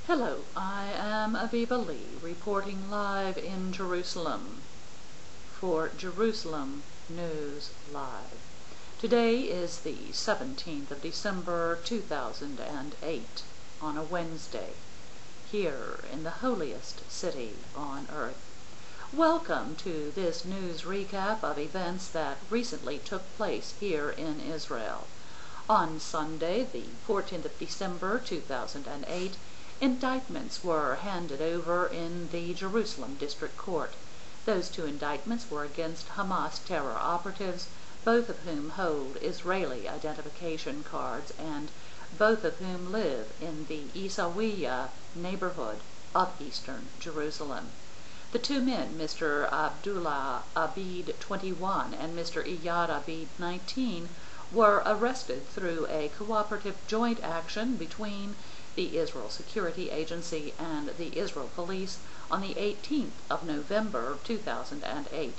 Hello, I am Aviva reporting live in Jerusalem for Jerusalem News Live. Today is the 17th of December 2008 on a Wednesday here in the holiest city on earth. Welcome to this news recap of events that recently took place here in Israel. On Sunday, the 14th of December 2008, indictments were handed over in the Jerusalem District Court. Those two indictments were against Hamas terror operatives, both of whom hold Israeli identification cards and both of whom live in the Isawiya neighborhood of eastern Jerusalem. The two men, Mr. Abdullah Abid, 21, and Mr. Iyad Abid, 19, were arrested through a cooperative joint action between the Israel Security Agency and the Israel Police on the 18th of November 2008.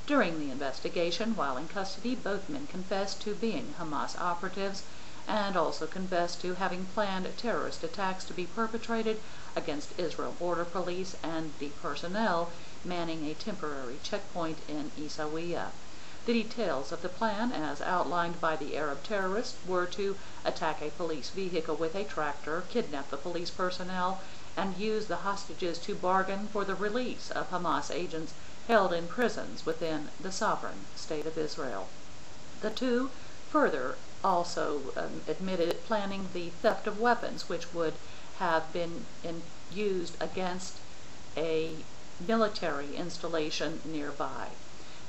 During the investigation, while in custody, both men confessed to being Hamas operatives and also confessed to having planned terrorist attacks to be perpetrated against Israel Border Police and the personnel manning a temporary checkpoint in Isawiya. The details of the plan, as outlined by the Arab terrorists, were to attack a police vehicle with a tractor, kidnap the police personnel, and use the hostages to bargain for the release of Hamas agents held in prisons within the sovereign state of Israel. The two further also admitted planning the theft of weapons, which would have been used against a military installation nearby.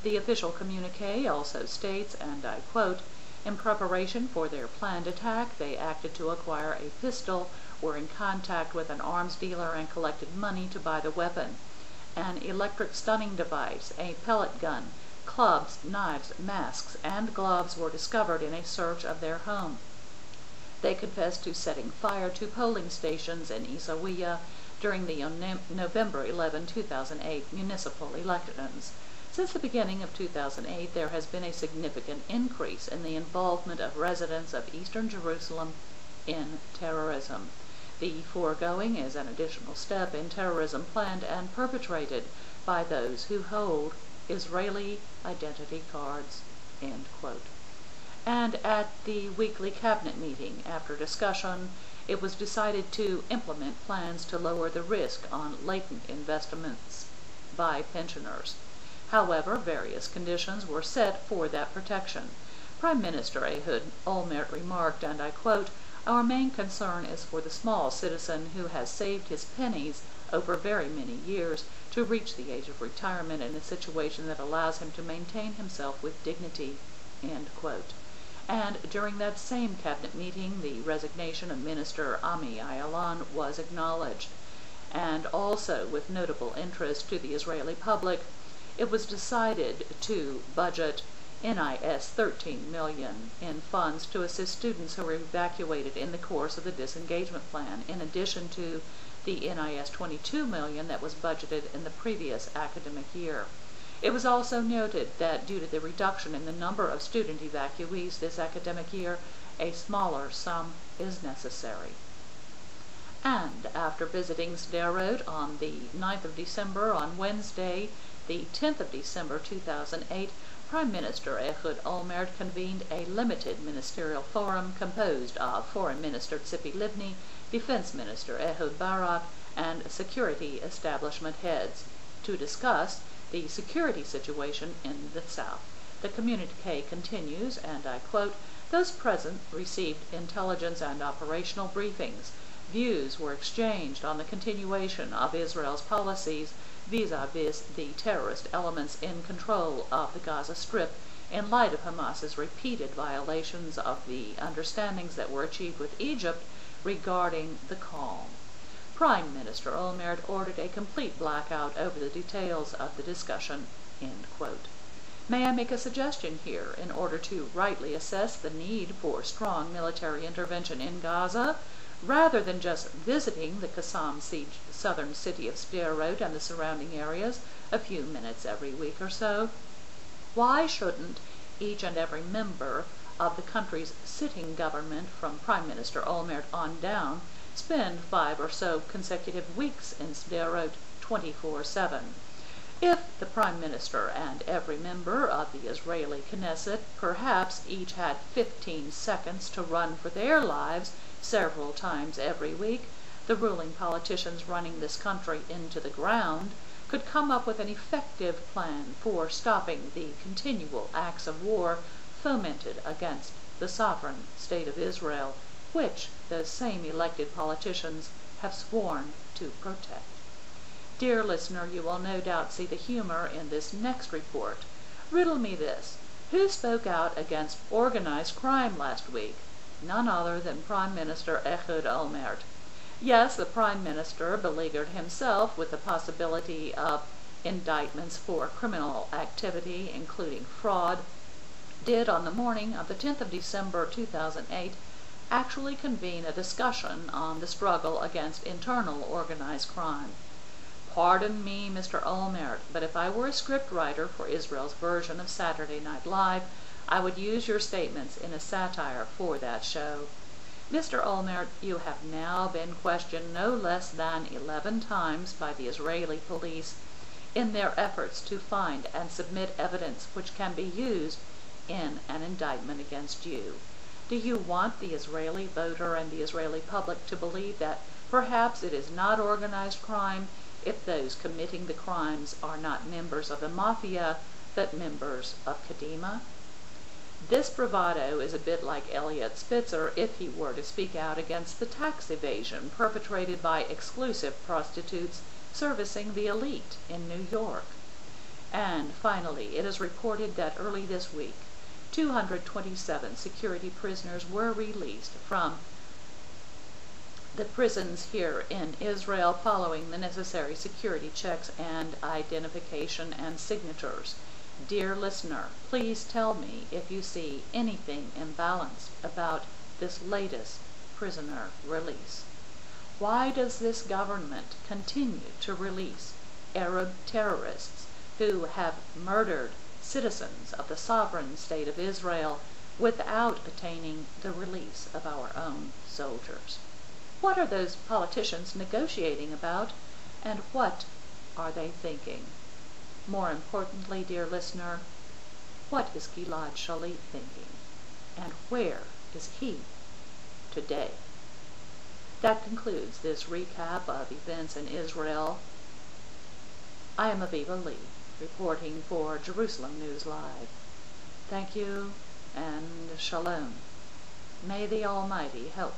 The official communique also states, and I quote, "In preparation for their planned attack, they acted to acquire a pistol, were in contact with an arms dealer and collected money to buy the weapon. An electric stunning device, a pellet gun, clubs, knives, masks, and gloves were discovered in a search of their home. They confessed to setting fire to polling stations in Isawiya during the November 11, 2008 municipal elections. Since the beginning of 2008, there has been a significant increase in the involvement of residents of eastern Jerusalem in terrorism. The foregoing is an additional step in terrorism planned and perpetrated by those who hold Israeli identity cards." End quote. And at the weekly cabinet meeting, after discussion, it was decided to implement plans to lower the risk on latent investments by pensioners. However, various conditions were set for that protection. Prime Minister Ehud Olmert remarked, and I quote, "Our main concern is for the small citizen who has saved his pennies over very many years to reach the age of retirement in a situation that allows him to maintain himself with dignity." End quote. And during that same cabinet meeting, the resignation of Minister Ami Ayalon was acknowledged. And also, with notable interest to the Israeli public, it was decided to budget NIS 13 million in funds to assist students who were evacuated in the course of the disengagement plan, in addition to the NIS 22 million that was budgeted in the previous academic year. It was also noted that due to the reduction in the number of student evacuees this academic year, a smaller sum is necessary. And after visiting Sderot on the 9th of December on Wednesday, the 10th of December 2008, Prime Minister Ehud Olmert convened a limited ministerial forum composed of Foreign Minister Tzipi Livni, Defense Minister Ehud Barak, and security establishment heads to discuss the security situation in the South. The communique continues, and I quote, "Those present received intelligence and operational briefings. Views were exchanged on the continuation of Israel's policies vis-a-vis the terrorist elements in control of the Gaza Strip in light of Hamas's repeated violations of the understandings that were achieved with Egypt regarding the calm." Prime Minister Olmert ordered a complete blackout over the details of the discussion. End quote. May I make a suggestion here in order to rightly assess the need for strong military intervention in Gaza? Rather than just visiting the Qassam-sieged southern city of Sderot and the surrounding areas a few minutes every week or so, why shouldn't each and every member of the country's sitting government, from Prime Minister Olmert on down, spend 5 or so consecutive weeks in Sderot 24/7. If the Prime Minister and every member of the Israeli Knesset perhaps each had 15 seconds to run for their lives several times every week, the ruling politicians running this country into the ground could come up with an effective plan for stopping the continual acts of war fomented against the sovereign state of Israel, which those same elected politicians have sworn to protect. Dear listener, you will no doubt see the humor in this next report. Riddle me this: who spoke out against organized crime last week? None other than Prime Minister Ehud Olmert. Yes, the Prime Minister, beleaguered himself with the possibility of indictments for criminal activity, including fraud, did on the morning of the 10th of December 2008 actually convene a discussion on the struggle against internal organized crime. Pardon me, Mr. Olmert, but if I were a scriptwriter for Israel's version of Saturday Night Live, I would use your statements in a satire for that show. Mr. Olmert, you have now been questioned no less than 11 times by the Israeli police in their efforts to find and submit evidence which can be used in an indictment against you. Do you want the Israeli voter and the Israeli public to believe that perhaps it is not organized crime if those committing the crimes are not members of the mafia, but members of Kadima? This bravado is a bit like Elliot Spitzer if he were to speak out against the tax evasion perpetrated by exclusive prostitutes servicing the elite in New York. And finally, it is reported that early this week, 227 security prisoners were released from the prisons here in Israel following the necessary security checks and identification and signatures. Dear listener, please tell me if you see anything imbalanced about this latest prisoner release. Why does this government continue to release Arab terrorists who have murdered citizens of the sovereign state of Israel without attaining the release of our own soldiers? What are those politicians negotiating about, and what are they thinking? More importantly, dear listener, what is Gilad Shalit thinking, and where is he today? That concludes this recap of events in Israel. I am Aviva Lee, reporting for Jerusalem News Live. Thank you, and shalom. May the Almighty help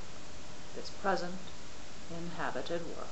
this present inhabited world.